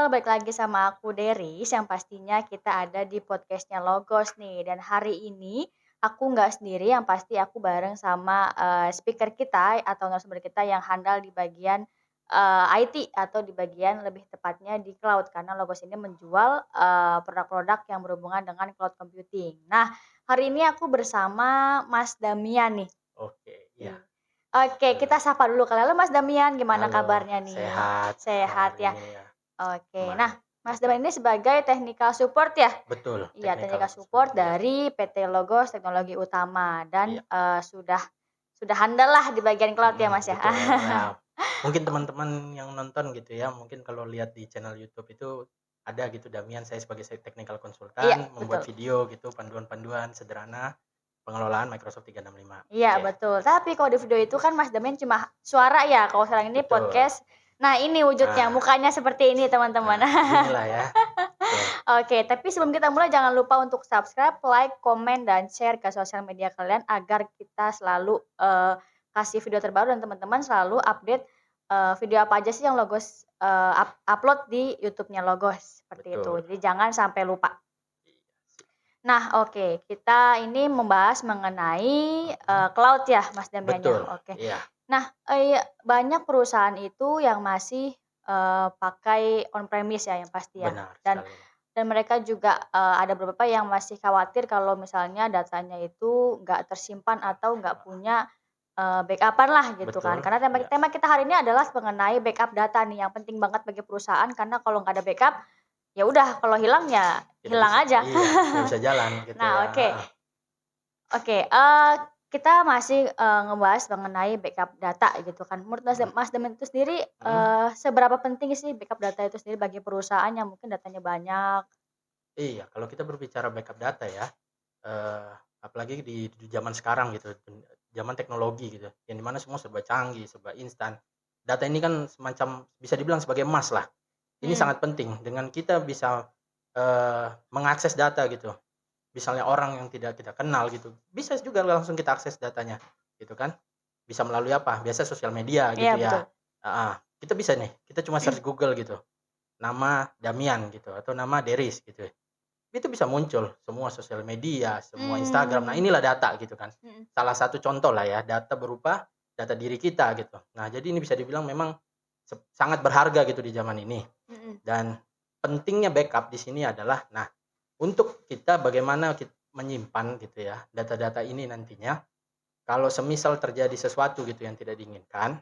balik lagi sama aku Deris, yang pastinya kita ada di podcastnya Logos nih. Dan hari ini aku nggak sendiri, yang pasti aku bareng sama speaker kita atau narasumber kita yang handal di bagian IT atau di bagian lebih tepatnya di cloud karena Logos ini menjual produk-produk yang berhubungan dengan cloud computing. Nah, hari ini aku bersama Mas Damian nih. Oke, iya. Iya. Oke, Halo. kita sapa dulu kali. Halo Mas Damian, gimana Halo, kabarnya nih? sehat Sehat hari ya? ini ya, Oke. Nah, baik. Mas Oke, Damian ini sebagai technical support ya? betul, Iya, technical technical support consultant, iya. dari PT Logos Teknologi Utama dan, Iya, sudah handal lah di bagian cloud ya, Mas, ya? betul. Ya, mungkin teman-teman yang nonton gitu ya, mungkin kalau lihat di channel YouTube itu ada gitu Damian, saya sebagai technical Iya, consultant membuat betul. video gitu, panduan-panduan sederhana pengelolaan Microsoft 365. Iya, Oke, betul. Tapi kalau di video itu kan Mas Damian cuma suara ya, kalau sekarang ini betul. podcast. Nah, ini wujudnya, Nah mukanya seperti ini, teman-teman. nah beginilah ya. Oke, Oke, tapi sebelum kita mulai jangan lupa untuk subscribe, like, komen, dan share ke sosial media kalian agar kita selalu, kasih video terbaru dan teman-teman selalu update, video apa aja sih yang Logos, upload di YouTube-nya Logos, seperti itu. betul. Jadi jangan sampai lupa. Iya sih. Nah, oke, kita ini membahas mengenai, Mhm, cloud ya, Mas Damian ya? betul, Oke. iya, Nah, iya, banyak perusahaan itu yang masih, pakai on premise ya, yang pasti ya, benar dan sekali. mereka juga, ada beberapa yang masih khawatir kalau misalnya datanya itu nggak tersimpan atau nggak punya, backup lah gitu kan. Betul, Karena tema iya. tema kita hari ini adalah mengenai backup data nih yang penting banget bagi perusahaan karena kalau nggak ada backup, ya udah kalau hilang ya Tidak hilang bisa, aja. iya, nggak bisa jalan gitu Nah, ya, oke. heeh. Oke, kita masih, ngebahas mengenai backup data gitu kan. Menurut Mhm Mas Demen itu sendiri, mhm. seberapa penting sih backup data itu sendiri bagi perusahaan yang mungkin datanya banyak? Iya, kalau kita berbicara backup data ya, eee, apalagi di zaman sekarang gitu, zaman teknologi gitu, yang di mana semua serba canggih, serba instan. Data ini kan semacam bisa dibilang sebagai emas lah. Ini Mhm, sangat penting dengan kita bisa, mengakses data gitu. Misalnya orang yang tidak kita kenal gitu, bisa juga langsung kita akses datanya, gitu kan. Bisa melalui apa, biasa sosial media iya gitu ya, betul. heeh. Kita bisa nih, kita cuma search Google gitu, nama Damian gitu atau nama Deris gitu ya. Itu bisa muncul semua sosial media, semua Instagram. Nah, Mmm, inilah data gitu kan. mhm, Salah satu contoh lah ya, data berupa data diri kita gitu. Nah, jadi ini bisa dibilang memang sangat berharga gitu di zaman ini. mhm, Dan pentingnya backup di sini adalah, nah, untuk kita bagaimana menyimpan gitu ya, data-data ini nantinya, kalau semisal terjadi sesuatu gitu yang tidak diinginkan,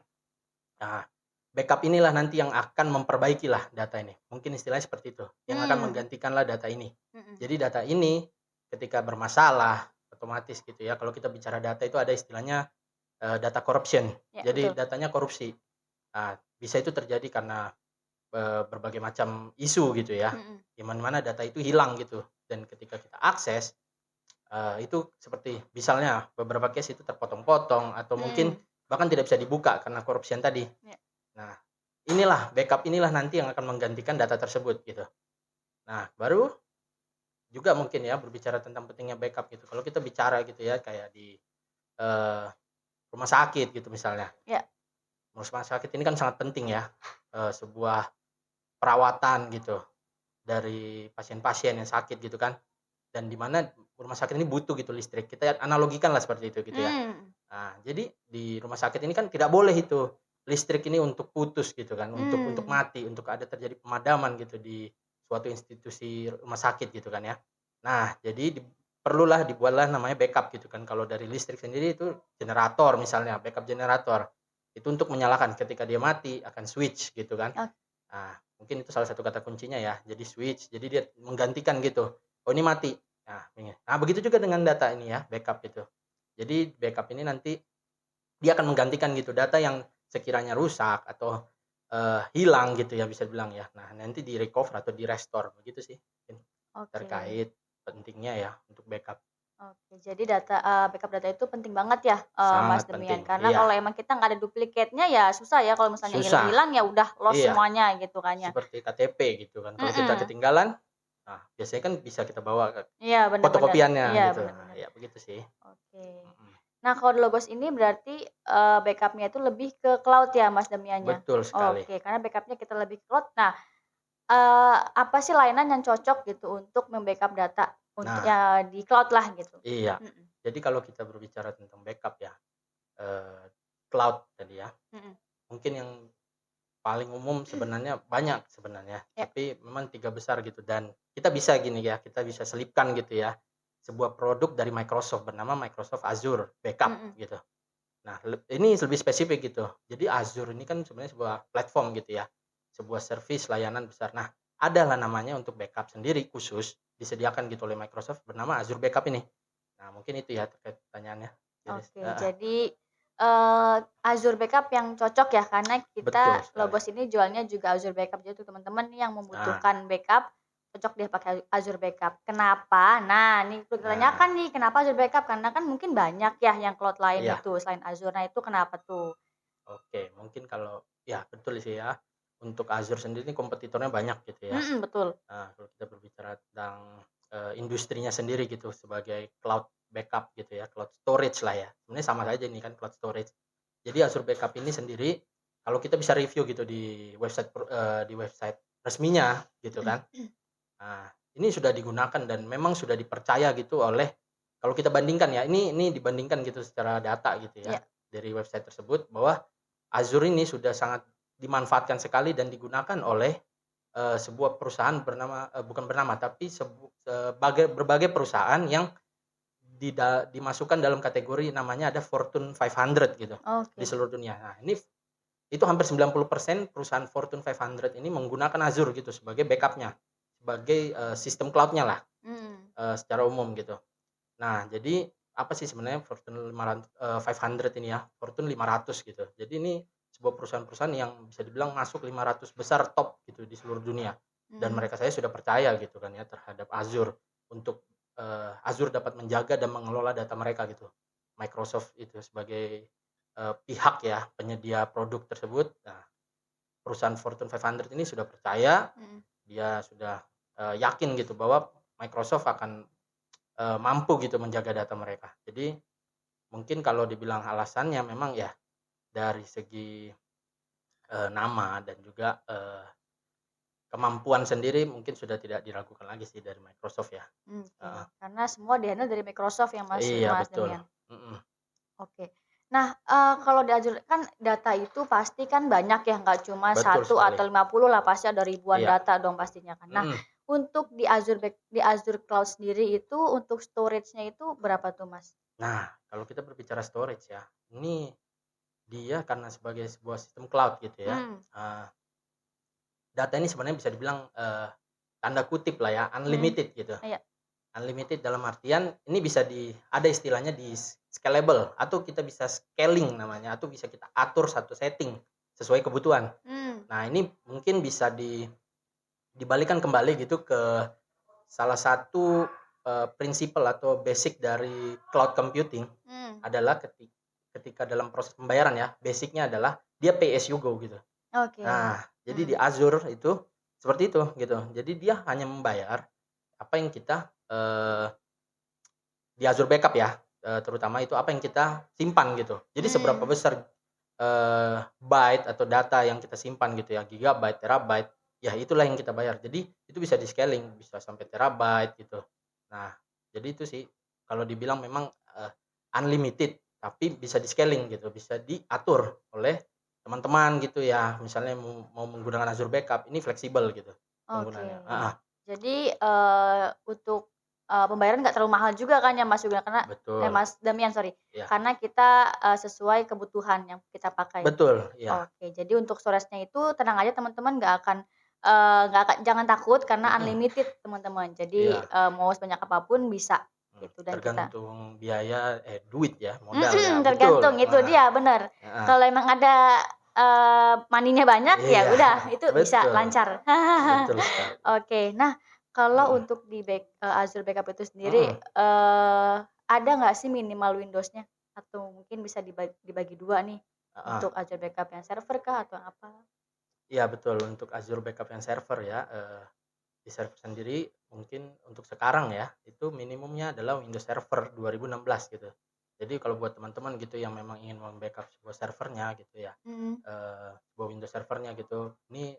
nah, backup inilah nanti yang akan memperbaikilah data ini. Mungkin istilahnya seperti itu, yang akan mmm, menggantikanlah data ini. mhm, Jadi data ini ketika bermasalah, otomatis gitu ya, kalau kita bicara data itu ada istilahnya, data corruption. iya Jadi betul. datanya korupsi. Nah, bisa itu terjadi karena, berbagai macam isu gitu ya, Mhm, di mana-mana data itu hilang gitu dan ketika kita akses, itu seperti misalnya beberapa case itu terpotong-potong atau mungkin mhm, bahkan tidak bisa dibuka karena corruption tadi. iya, Nah, inilah backup inilah nanti yang akan menggantikan data tersebut gitu. Nah, baru juga mungkin ya berbicara tentang pentingnya backup gitu. Kalau kita bicara gitu ya kayak di, eee, rumah sakit gitu misalnya. iya, Rumah sakit ini kan sangat penting ya, sebuah perawatan gitu dari pasien-pasien yang sakit gitu kan, dan di mana rumah sakit ini butuh gitu listrik. Kita analogikanlah seperti itu gitu ya. mmm, Nah, jadi di rumah sakit ini kan tidak boleh itu listrik ini untuk putus gitu kan, untuk mmm, mati, untuk ada terjadi pemadaman gitu di suatu institusi rumah sakit gitu kan ya. Nah, jadi perlulah dibuatlah namanya backup gitu kan. Kalau dari listrik sendiri itu generator misalnya, backup generator. Itu untuk menyalakan ketika dia mati akan switch gitu kan. ok, Nah, mungkin itu salah satu kata kuncinya ya. Jadi switch, jadi dia menggantikan gitu. Oh ini mati. Nah, begitu juga dengan data ini ya, backup itu. Jadi backup ini nanti dia akan menggantikan gitu data yang sekiranya rusak atau, hilang gitu ya bisa dibilang ya. Nah, nanti di-recover atau di-restore begitu sih mungkin oke. terkait pentingnya ya untuk backup. Oke, jadi backup data itu penting banget ya, Mas Sangat Demian, penting, karena iya. kalau emang kita nggak ada duplikatnya ya susah ya kalau misalnya Susah, hilang-hilang ya udah lost iya. semuanya gitu kan ya. Seperti KTP gitu kan, kalau kita Mhm, ketinggalan, nah biasanya kan bisa kita bawa ke iya bener bener, fotokopiannya iya gitu. bener Nah, bener, ya begitu sih. oke. Mhm. Nah kalau di Logos ini berarti, backup-nya itu lebih ke cloud ya Mas Demiannya? Betul sekali. Oke, karena backup-nya kita lebih ke cloud. Nah, apa sih layanan yang cocok gitu untuk membackup data untuk Nah, ya di cloud lah gitu? iya. Mhm, Jadi kalau kita berbicara tentang backup ya, cloud tadi ya, mhm, mungkin yang paling umum sebenarnya banyak sebenarnya, ya, tapi memang 3 besar gitu dan kita bisa gini ya, kita bisa selipkan gitu ya, sebuah produk dari Microsoft bernama Microsoft Azure Backup mhm, gitu. Nah, ini lebih spesifik gitu. Jadi Azure ini kan sebenarnya sebuah platform gitu ya, sebuah service layanan besar. Nah, adalah namanya untuk backup sendiri khusus disediakan gitu oleh Microsoft bernama Azure Backup ini. Nah, mungkin itu ya terkait pertanyaannya, Iris. oke. Heeh, Jadi, Azure Backup yang cocok ya karena betul kita sekali. Logos ini jualnya juga Azure Backup, jadi untuk teman-teman nih yang Nah membutuhkan backup, cocok deh pakai Azure Backup. Kenapa? Nah, ini perlu nah, ditanyakan nih, kenapa Azure Backup? Karena kan mungkin banyak ya yang cloud lain iya, itu selain Azure. Nah, itu kenapa tuh? oke. Mungkin kalau ya betul sih ya, untuk Azure sendiri kompetitornya banyak gitu ya. Mhm, betul. Nah, kalau kita berbicara tentang, industrinya sendiri gitu sebagai cloud backup gitu ya, cloud storage lah ya. Sebenarnya sama saja ini kan cloud storage. Jadi Azure Backup ini sendiri kalau kita bisa review gitu di website resminya gitu kan. Nah, ini sudah digunakan dan memang sudah dipercaya gitu oleh kalau kita bandingkan ya, ini dibandingkan gitu secara data gitu ya, Iya, dari website tersebut bahwa Azure ini sudah sangat dimanfaatkan sekali dan digunakan oleh sebuah perusahaan bukan bernama, tapi berbagai perusahaan yang dimasukkan dalam kategori namanya ada Fortune 500 gitu, di oke. seluruh dunia. Nah, itu hampir 90% perusahaan Fortune 500 ini menggunakan Azure gitu sebagai backup-nya, sebagai, sistem cloud-nya lah, Mhm, secara umum gitu. Nah, jadi apa sih sebenarnya Fortune 500 ini ya, Fortune 500 gitu. Jadi ini sebuah perusahaan-perusahaan yang bisa dibilang masuk 500 besar top gitu di seluruh dunia. Dan mhm, mereka saya sudah percaya gitu kan ya terhadap Azure untuk, Azure dapat menjaga dan mengelola data mereka gitu. Microsoft itu sebagai, pihak ya penyedia produk tersebut. Nah, perusahaan Fortune 500 ini sudah percaya, mhm. dia sudah, yakin gitu bahwa Microsoft akan mampu gitu menjaga data mereka. Jadi mungkin kalau dibilang alasannya memang ya dari segi, nama dan juga, kemampuan sendiri mungkin sudah tidak diragukan lagi sih dari Microsoft ya. Oke, Heeh. karena semua di-handle dari Microsoft ya Iya Mas betul. demikian? Mhm. Oke. Nah, kalau di Azure kan data itu pasti kan banyak ya, nggak cuma Betul satu sekali. atau 50 lah, pasti ada ribuan Iya. data dong pastinya kan. Nah, Mhm. untuk di Azure Cloud sendiri itu untuk storage-nya itu berapa tuh, Mas? Nah, kalau kita berbicara storage ya, ini dia karena sebagai sebuah sistem cloud gitu ya, Mhm, eee, data ini sebenarnya bisa dibilang, tanda kutip lah ya, mhm, unlimited gitu. iya, Unlimited dalam artian ini bisa ada istilahnya scalable atau kita bisa scaling namanya atau bisa kita atur satu setting sesuai kebutuhan. mmm, Nah, ini mungkin bisa dibalikan kembali gitu ke salah satu, prinsipal atau basic dari cloud computing mmm, adalah ketika dalam proses pembayaran ya, basic-nya adalah dia pay as you go gitu. oke, Nah, jadi di mhm, Azure itu seperti itu gitu. Jadi dia hanya membayar apa yang kita, di Azure Backup ya, terutama itu apa yang kita simpan gitu. Jadi seberapa mmm, besar, byte atau data yang kita simpan gitu ya, gigabyte, terabyte, ya itulah yang kita bayar. Jadi itu bisa di-scaling, bisa sampai terabyte gitu. Nah, jadi itu sih kalau dibilang memang, unlimited, tapi bisa di-scaling gitu, bisa diatur oleh teman-teman gitu ya. Misalnya mau mau menggunakan Azure Backup, ini fleksibel gitu oke. penggunaannya. Heeh, Jadi, untuk, pembayaran nggak terlalu mahal juga kan ya, Mas, juga karena betul, Mas Damian sorry, iya. karena kita, sesuai kebutuhan yang kita pakai. Betul, iya, Oke, jadi untuk storage-nya itu tenang aja teman-teman nggak akan jangan takut karena mhm, unlimited teman-teman. Jadi, iya. mau sebanyak apapun bisa gitu dan kita Tergantung biaya duit ya, modal ya, mhm, betul, tergantung itu heeh dia bener. heeh, Kalau emang ada, money-nya banyak ya iya, udah itu bisa betul, lancar. betul sekali, Oke, nah kalau mhm untuk di Azure Backup itu sendiri, mhm, ada nggak sih minimal Windows-nya? Atau mungkin bisa dibagi 2 nih heeh, untuk Azure Backup yang server kah atau apa? iya betul untuk Azure Backup yang server ya, di server sendiri mungkin untuk sekarang ya, itu minimumnya adalah Windows Server 2016 gitu. Jadi kalau buat teman-teman gitu yang memang ingin mem-backup sebuah servernya gitu ya, Mhm. sebuah Windows servernya gitu, ini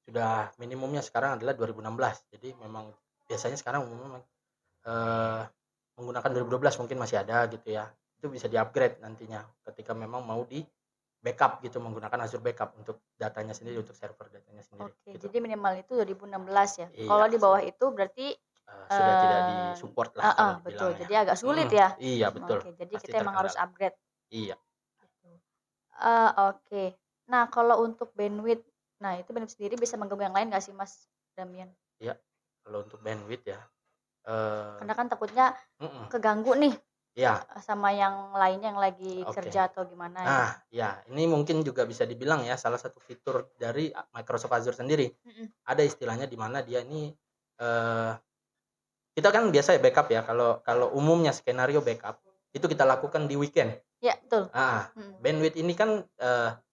sudah minimumnya sekarang adalah 2016. Jadi memang biasanya sekarang umumnya eee, menggunakan 2012 mungkin masih ada gitu ya. Itu bisa di-upgrade nantinya ketika memang mau di-backup gitu menggunakan Azure Backup untuk datanya sendiri, untuk server datanya sendiri Oke, gitu. jadi minimal itu 2016 ya? Iya, Kalau di bawah itu berarti sudah tidak di-support lah heeh, kalau betul, dibilang ya. jadi agak sulit ya? Iya betul, Oke, jadi pasti kita emang harus terkendala. upgrade Iya gitu. Oke. Nah, kalau untuk bandwidth, nah itu bandwidth sendiri bisa mengganggu yang lain nggak sih, Mas Damian? iya, kalau untuk bandwidth ya, eee Karena kan takutnya mhm, keganggu nih, iya, sama yang lainnya yang lagi oke. kerja atau gimana Nah, gitu. ya ini mungkin juga bisa dibilang ya salah satu fitur dari Microsoft Azure sendiri. Mhm. Ada istilahnya di mana dia ini, eee, kita kan biasa ya backup ya, kalau kalau umumnya skenario backup, itu kita lakukan di weekend. Iya, betul. Heeh, Mhm. bandwidth ini kan,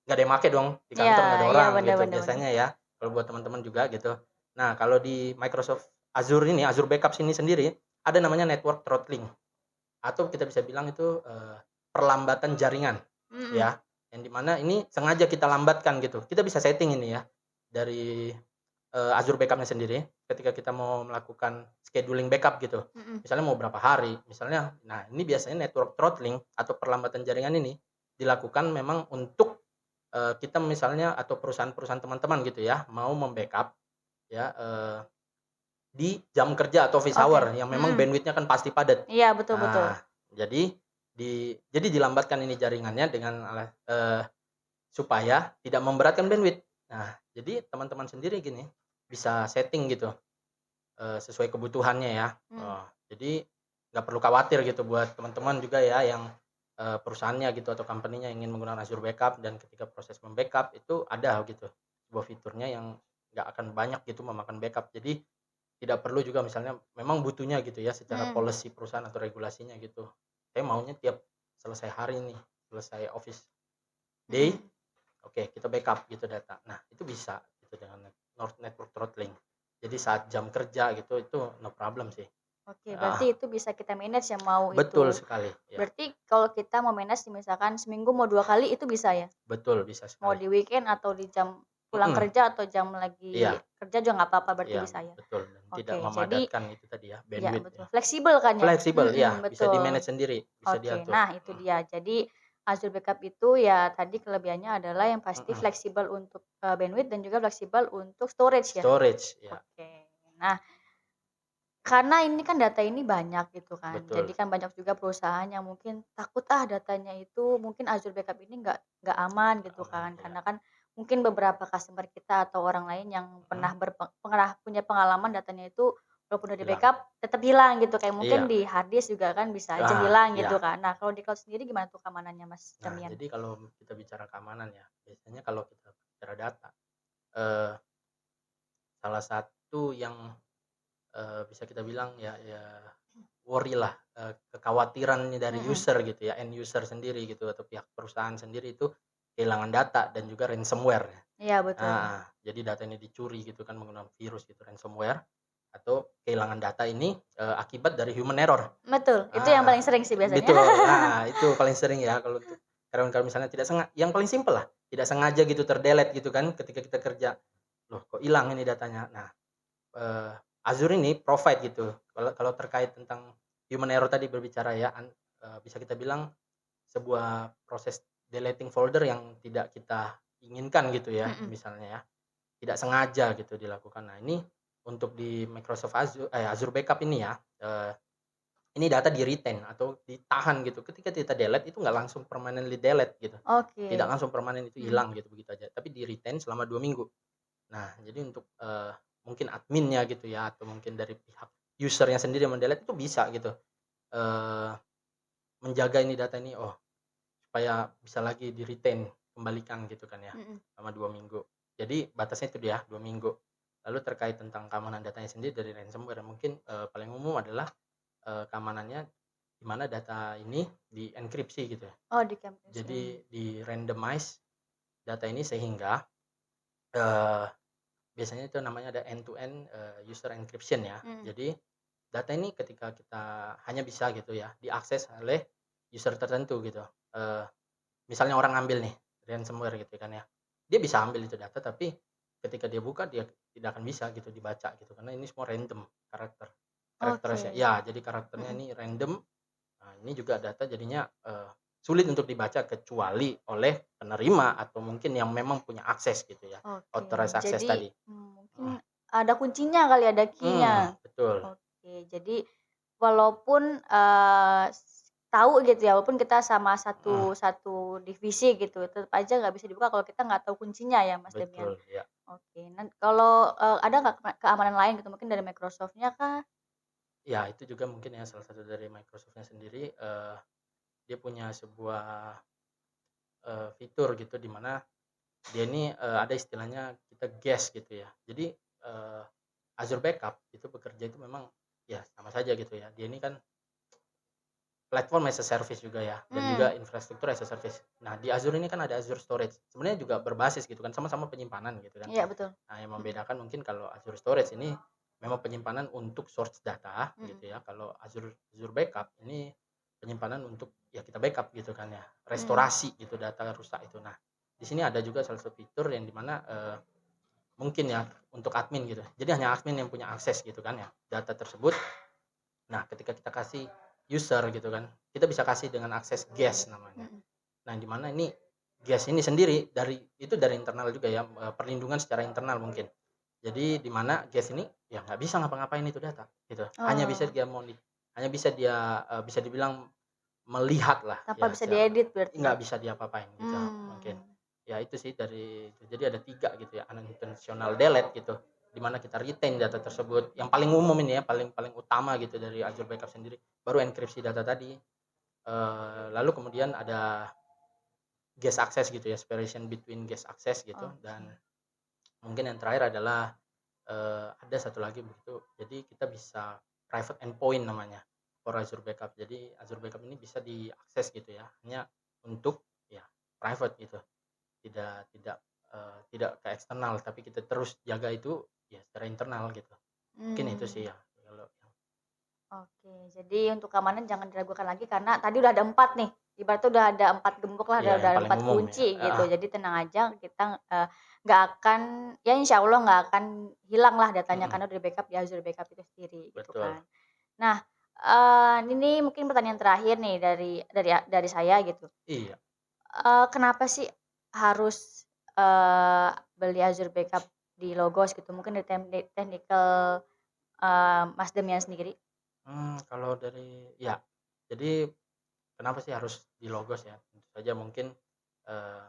nggak ada yang make dong, di Iya, kantor nggak ada iya, orang bener, gitu bener, bener. biasanya ya, kalau buat teman-teman juga gitu. Nah, kalau di Microsoft Azure ini, Azure Backup ini sendiri, ada namanya network throttling atau kita bisa bilang itu, perlambatan jaringan Mhm. ya, yang di mana ini sengaja kita lambatkan gitu. Kita bisa setting ini ya, dari Azure Backup-nya sendiri, ketika kita mau melakukan scheduling backup gitu. Mhm. Misalnya mau berapa hari, misalnya nah ini biasanya network throttling atau perlambatan jaringan ini dilakukan memang untuk, kita misalnya atau perusahaan-perusahaan teman-teman gitu ya, mau membackup ya, di jam kerja atau office Oke. hour yang memang Mhm. bandwidth-nya kan pasti padat. Iya, betul, betul. Nah, jadi jadi dilambatkan ini jaringannya dengan supaya tidak memberatkan bandwidth. Nah, jadi teman-teman sendiri gini, bisa setting gitu, sesuai kebutuhannya ya. Mhm. Jadi nggak perlu khawatir gitu buat teman-teman juga ya yang, perusahaannya gitu atau company-nya ingin menggunakan Azure Backup dan ketika proses mem-backup itu ada gitu, sebuah fiturnya yang nggak akan banyak gitu memakan backup. Jadi tidak perlu juga misalnya memang butuhnya gitu ya secara Mhm. policy perusahaan atau regulasinya gitu. Saya maunya tiap selesai hari nih, selesai office day, Mhm. oke, kita backup gitu data. Nah, itu bisa gitu dengan network throttling. Jadi saat jam kerja gitu, itu no problem sih. Oke, Heeh, berarti itu bisa kita manage ya, mau betul itu sekali, ya, berarti kalau kita mau manage misalkan seminggu mau 2 kali itu bisa ya? betul bisa Mau sekali. di weekend atau di jam pulang Mhm, kerja atau jam lagi iya kerja juga nggak apa-apa berarti iya, bisa ya? betul dan tidak Oke, jadi memadatkan itu tadi ya, iya bandwidth betul, ya. fleksibel kan ya? Fleksibel, iya, Mhm, bisa betul. di-manage sendiri, bisa Oke, diatur. nah itu dia. Jadi Azure Backup itu ya tadi kelebihannya adalah yang pasti Mhm, fleksibel untuk, bandwidth dan juga fleksibel untuk storage ya? storage, ya, Oke. Nah, karena ini kan data ini banyak gitu kan, jadi betul, kan banyak juga perusahaan yang mungkin takut, datanya itu mungkin Azure Backup ini nggak aman gitu aman, kan. iya, Karena kan mungkin beberapa customer kita atau orang lain yang mhm, pernah punya pengalaman datanya itu walaupun udah hilang. di-backup tetap hilang gitu, kayak mungkin Iya, di hard disk juga kan bisa aja hilang iya. gitu kan. Nah, kalau di cloud sendiri gimana tuh keamanannya, Mas Nah, Damian? jadi kalau kita bicara keamanan ya, biasanya kalau kita bicara data, eee, salah satu yang, bisa kita bilang ya worry lah, kekhawatiran dari Mhm. user gitu ya, end user sendiri gitu atau pihak perusahaan sendiri itu kehilangan data dan juga ransomware ya. Iya betul. Heeh, jadi data ini dicuri gitu kan menggunakan virus gitu, ransomware atau kehilangan data ini, akibat dari human error. Betul, itu yang Heeh, paling sering sih biasanya. betul. Nah, itu paling sering ya kalau untuk kalau kalau misalnya tidak yang paling simpel lah, tidak sengaja gitu gitu kan ketika kita kerja, "Loh kok hilang ini datanya?" Nah, eee, Azure ini provide gitu, kalau kalau terkait tentang human error tadi berbicara ya, bisa kita bilang sebuah proses deleting folder yang tidak kita inginkan gitu ya, Mhm. misalnya ya, tidak sengaja gitu dilakukan. Nah, ini untuk di Microsoft Azure Backup ini ya, ini data di-retain atau ditahan gitu, ketika kita delete itu nggak langsung permanently delete gitu, tidak Oke. langsung permanen itu Mhm. hilang gitu begitu aja, tapi di-retain selama 2 minggu. Nah, jadi untuk, mungkin adminnya gitu ya atau mungkin dari pihak user-nya sendiri yang mendelete itu bisa gitu, eee, menjaga ini data ini, oh supaya bisa lagi di-retain, kembalikan gitu kan ya, Mhm. selama 2 minggu. Jadi batasnya itu dia 2 minggu. Lalu terkait tentang keamanan datanya sendiri dari ransomware mungkin, paling umum adalah, keamanannya di mana data ini dienkripsi gitu ya. Oh di kampus, Jadi di-randomize data ini sehingga, eee, biasanya itu namanya ada end to end, user encryption ya. Mhm. Jadi data ini ketika kita hanya bisa gitu ya diakses oleh user tertentu gitu, eee, misalnya orang ngambil nih ransomware gitu kan ya, dia bisa ambil itu data tapi ketika dia buka dia tidak akan bisa gitu dibaca gitu, karena ini semua random karakternya Oke. ya, jadi karakternya Mhm. ini random. Nah, ini juga data jadinya, sulit untuk dibaca kecuali oleh penerima atau mungkin yang memang punya akses gitu ya, Oke. authorized access Jadi, tadi. mungkin Heeh, ada kuncinya kali, ada key-nya. betul, Oke, jadi walaupun, tahu gitu ya, walaupun kita sama heeh, satu satu divisi gitu, tetep aja nggak bisa dibuka kalau kita nggak tahu kuncinya ya, Mas Demian? betul, ya. Oke, kalau, ada nggak keamanan lain gitu, mungkin dari Microsoft-nya kah? Ya itu juga mungkin ya salah satu dari Microsoft-nya sendiri, dia punya sebuah, fitur gitu di mana dia ini, ada istilahnya kita guest gitu ya. Jadi, Azure Backup itu bekerja itu memang ya sama saja gitu ya. Dia ini kan platform as a service juga ya, dan Mmm, juga infrastruktur as a service. Nah, di Azure ini kan ada Azure Storage, sebenarnya juga berbasis gitu kan, sama-sama penyimpanan gitu kan. iya betul. Nah, yang Mhm, membedakan mungkin kalau Azure Storage ini memang penyimpanan untuk source data mhm, gitu ya, kalau Azure Backup ini penyimpanan untuk ya kita backup gitu kan ya, mhm. restorasi gitu data rusak itu. Nah, di sini ada juga salah satu fitur yang di mana, mungkin ya untuk admin gitu, jadi hanya admin yang punya akses gitu kan ya, data tersebut. Nah, ketika kita kasih user gitu kan, kita bisa kasih dengan akses guest namanya. Mhm. Nah, di mana ini guest ini sendiri dari internal juga ya, perlindungan secara internal mungkin. Jadi di mana guest ini ya nggak bisa ngapa-ngapain itu data gitu, Oh, hanya bisa dia, bisa dibilang melihat lah tanpa ya bisa diedit berarti ya? nggak bisa diapa-apain gitu mungkin. Mmm, Ya itu sih jadi ada 3 gitu ya, unintentional delete gitu, di mana kita retain data tersebut, yang paling umum ini ya, paling paling utama gitu dari Azure Backup sendiri, baru enkripsi data tadi, lalu kemudian ada guest access gitu ya, separation between guest access gitu, dan oke. mungkin yang terakhir adalah, ada satu lagi begitu, jadi kita bisa private endpoint namanya for Azure Backup. Jadi Azure Backup ini bisa diakses gitu ya, hanya untuk ya private gitu, tidak ke eksternal, tapi kita terus jaga itu ya secara internal gitu. Mungkin itu Mmm. sih ya kalau yang Oke, jadi untuk keamanan jangan diragukan lagi karena tadi udah ada 4 nih, ibaratnya udah ada 4 gembok lah, iya udah yang ada paling 4 umum ya, kunci gitu. heeh, Jadi tenang aja kita, nggak akan ya insya Allah nggak akan hilang lah datanya mhm, karena udah di-backup di Azure Backup itu sendiri gitu betul, kan. Nah, ini mungkin pertanyaan terakhir nih dari saya gitu, iya, kenapa sih harus, beli Azure Backup di Logos gitu? Mungkin dari technical, Mas Demian sendiri? kalau dari ya, jadi kenapa sih harus di-logos ya? Tentu saja mungkin, eee,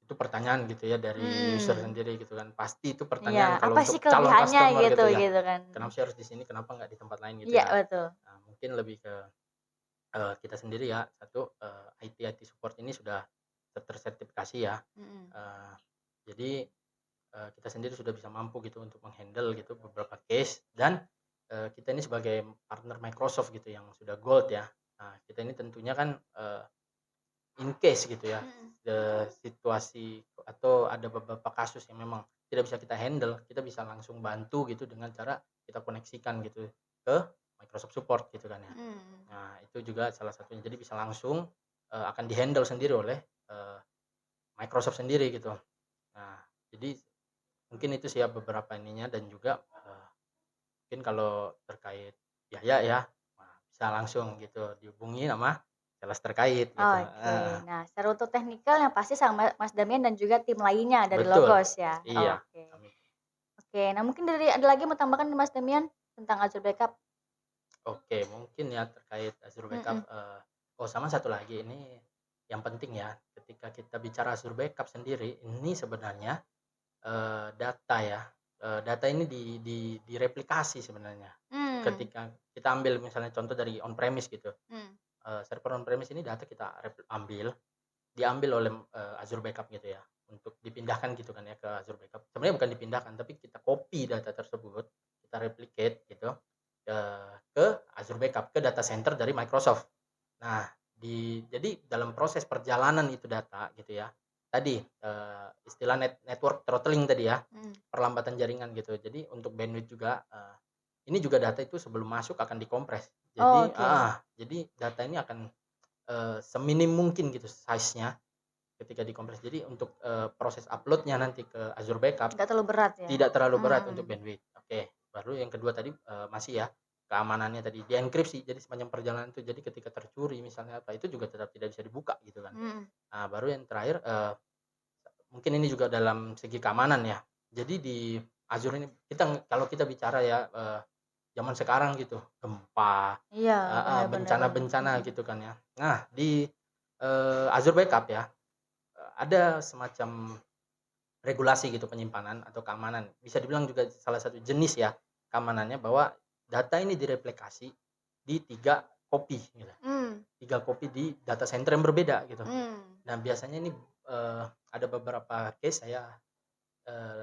itu pertanyaan gitu ya dari user Mhm. sendiri gitu kan. Pasti itu Iya, pertanyaan kalau apa sih untuk calon kelebihannya customer gitu gitu ya. gitu kan. Kenapa sih harus di sini, kenapa nggak di tempat lain gitu Iya ya. betul. Nah, mungkin lebih ke, kita sendiri ya, satu, IT support ini sudah tersertifikasi ya, Mhm. eee, jadi, kita sendiri sudah bisa mampu gitu untuk meng-handle gitu beberapa case, dan, kita ini sebagai partner Microsoft gitu yang sudah gold ya. Nah, kita ini tentunya kan, in case gitu ya, Mhm. situasi atau ada beberapa kasus yang memang tidak bisa kita handle, kita bisa langsung bantu gitu dengan cara kita koneksikan gitu ke Microsoft Support gitu kan ya. Mhm. Nah, itu juga salah satunya. Jadi bisa langsung, akan di-handle sendiri oleh, Microsoft sendiri gitu. Nah, jadi mungkin itu sih ya beberapa ininya, dan juga, mungkin kalau terkait biaya ya, nah bisa langsung gitu dihubungi sama sales terkait gitu, Oke. Nah, secara untuk teknikal yang pasti sama Mas Damian dan juga tim lainnya dari betul, Logos ya? iya, Oke. kami Oke, nah mungkin ada lagi mau tambahkan Mas Damian tentang Azure Backup? oke mungkin ya terkait Azure Backup, Mhm. oh sama satu lagi ini yang penting ya, ketika kita bicara Azure Backup sendiri, ini sebenarnya, data ya, data ini direplikasi sebenarnya. Mmm. Ketika kita ambil misalnya contoh dari on premise gitu, Mhm. server on premise ini data kita diambil oleh, Azure Backup gitu ya, untuk dipindahkan gitu kan ya ke Azure Backup. Sebenarnya bukan dipindahkan, tapi kita copy data tersebut, kita replicate gitu, ke Azure Backup, ke data center dari Microsoft. Nah, jadi dalam proses perjalanan itu data gitu ya, tadi, istilah network throttling tadi ya, Mhm. perlambatan jaringan gitu. Jadi untuk bandwidth juga, ini juga data itu sebelum masuk akan dikompres. Jadi Oke. jadi data ini akan, seminim mungkin gitu size-nya, ketika dikompres. Jadi untuk, proses upload-nya nanti ke Azure Backup Nggak terlalu berat ya? tidak terlalu berat untuk Mhm. bandwidth. Oke, baru yang kedua tadi, masih ya, keamanannya tadi dienkripsi. Jadi sepanjang perjalanan itu, jadi ketika tercuri misalnya apa, itu juga tetap tidak bisa dibuka gitu kan. Mhm. Nah, baru yang terakhir, mungkin ini juga dalam segi keamanan ya. Jadi di Azure ini kalau kita bicara ya, zaman sekarang gitu, gempa, Iya, heeh, bener bener bener. bencana-bencana Mhm. gitu kan ya. Nah, di, Azure Backup ya, ada semacam regulasi gitu penyimpanan atau keamanan. Bisa dibilang juga salah satu jenis ya keamanannya, bahwa data ini direplikasi di 3 copy gitu. Mmm. 3 copy di data center yang berbeda gitu. Mmm. Nah, biasanya ini, ada beberapa case saya,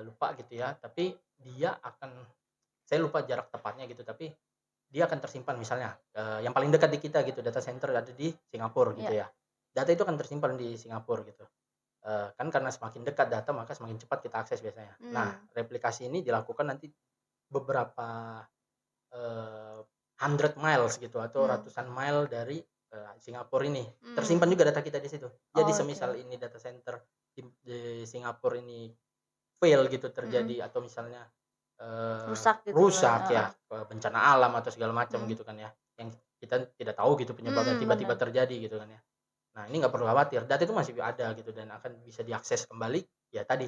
lupa gitu ya, tapi dia akan saya lupa jarak tepatnya gitu, tapi dia akan tersimpan misalnya, yang paling dekat di kita gitu, data center ada di Singapura gitu Iya. ya. Data itu akan tersimpan di Singapura gitu. Kan karena semakin dekat data maka semakin cepat kita akses biasanya. Nah, Mmm. replikasi ini dilakukan nanti beberapa, eee, hundred miles gitu atau Mmm. ratusan mile dari, Singapura ini. Tersimpan Mmm. juga data kita di situ. Jadi semisal Oke. ini data center di Singapura ini fail gitu Mhm. terjadi, atau misalnya, Rusak gitu lah, rusak heeh. ya, bencana alam atau segala macam Mhm. gitu kan ya, yang kita tidak tahu gitu penyebabnya Mhm, tiba-tiba bener. terjadi gitu kan ya. Nah, ini nggak perlu khawatir, data itu masih ada gitu dan akan bisa diakses kembali, ya tadi,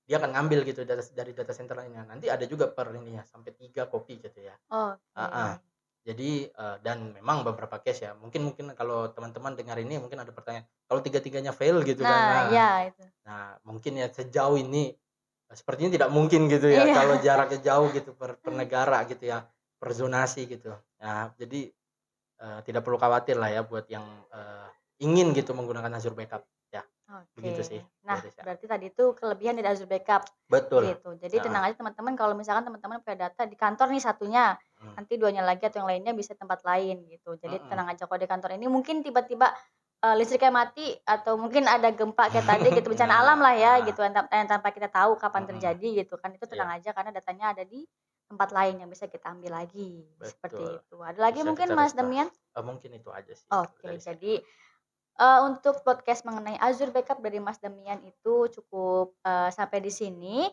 dia akan ngambil gitu dari data center lainnya. Nanti ada juga per ininya, sampai 3 copy gitu ya. Heeh. Oke. Jadi, dan memang beberapa case ya, mungkin mungkin kalau teman-teman dengar ini mungkin ada pertanyaan, kalau tiga-tiganya fail gitu kan, Nah, nah iya itu. nah mungkin ya sejauh ini, sepertinya tidak mungkin gitu ya Iya. kalau jaraknya jauh gitu per negara gitu ya, per zonasi gitu. Nah, jadi, tidak perlu khawatir lah ya buat yang, ingin gitu menggunakan Azure Backup, ya, begitu Oke. sih, Nah, Mbak Risha. berarti tadi itu kelebihan dari Azure Backup, Betul, gitu. Jadi heeh, tenang aja teman-teman kalau misalkan teman-teman punya data di kantor nih satunya, mhm, nanti 2-nya lagi atau yang lainnya bisa tempat lain gitu. Jadi mhm. tenang aja kalau di kantor ini mungkin tiba-tiba, listriknya mati atau mungkin ada gempa kayak tadi gitu, bencana alam Nah, lah ya heeh, gitu yang tanpa kita tahu kapan mhm, terjadi gitu kan, itu iya, tenang aja karena datanya ada di tempat lain yang bisa kita ambil lagi, betul, seperti itu. Ada lagi bisa mungkin kita Mas restore. Damian? Mungkin itu aja sih Oke, dari saya. jadi untuk podcast mengenai Azure Backup dari Mas Damian itu cukup, sampai di sini.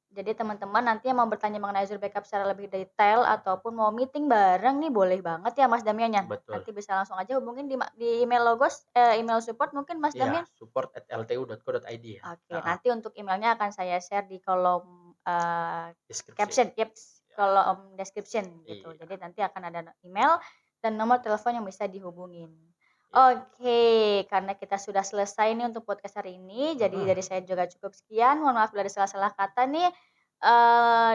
Jadi teman-teman nanti yang mau bertanya mengenai Azure Backup secara lebih detail ataupun mau meeting bareng nih boleh banget ya Mas Damian ya. Betul, Nanti bisa langsung aja hubungin di email Logos, email support mungkin Mas iya, Damian? support@ltu.co.id ya, Oke, heeh, nanti untuk emailnya akan saya share di kolom, deskripsi, caption, yaps, ya, kolom description gitu. iya, Jadi nanti akan ada email dan nomor telepon yang bisa dihubungin. iya, Oke, karena kita sudah selesai nih untuk podcast hari ini, jadi mhm, dari saya juga cukup sekian. Mohon maaf bila ada salah-salah kata nih,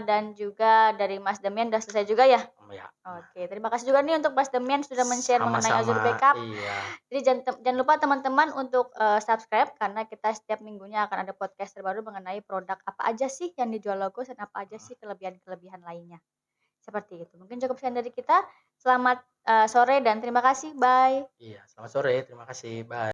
dan juga dari Mas Demian udah selesai juga ya? iya, nah, Oke, terima kasih juga nih untuk Mas Demian sudah men-share mengenai Azure sama-sama, Backup. iya, Jadi jangan lupa teman-teman untuk, subscribe karena kita setiap minggunya akan ada podcast terbaru mengenai produk apa aja sih yang dijual Logos dan apa aja mhm, sih kelebihan-kelebihan lainnya. Seperti itu. Mungkin cukup sekian dari kita. Selamat, sore dan terima kasih. Bye. iya, selamat sore, terima kasih, bye.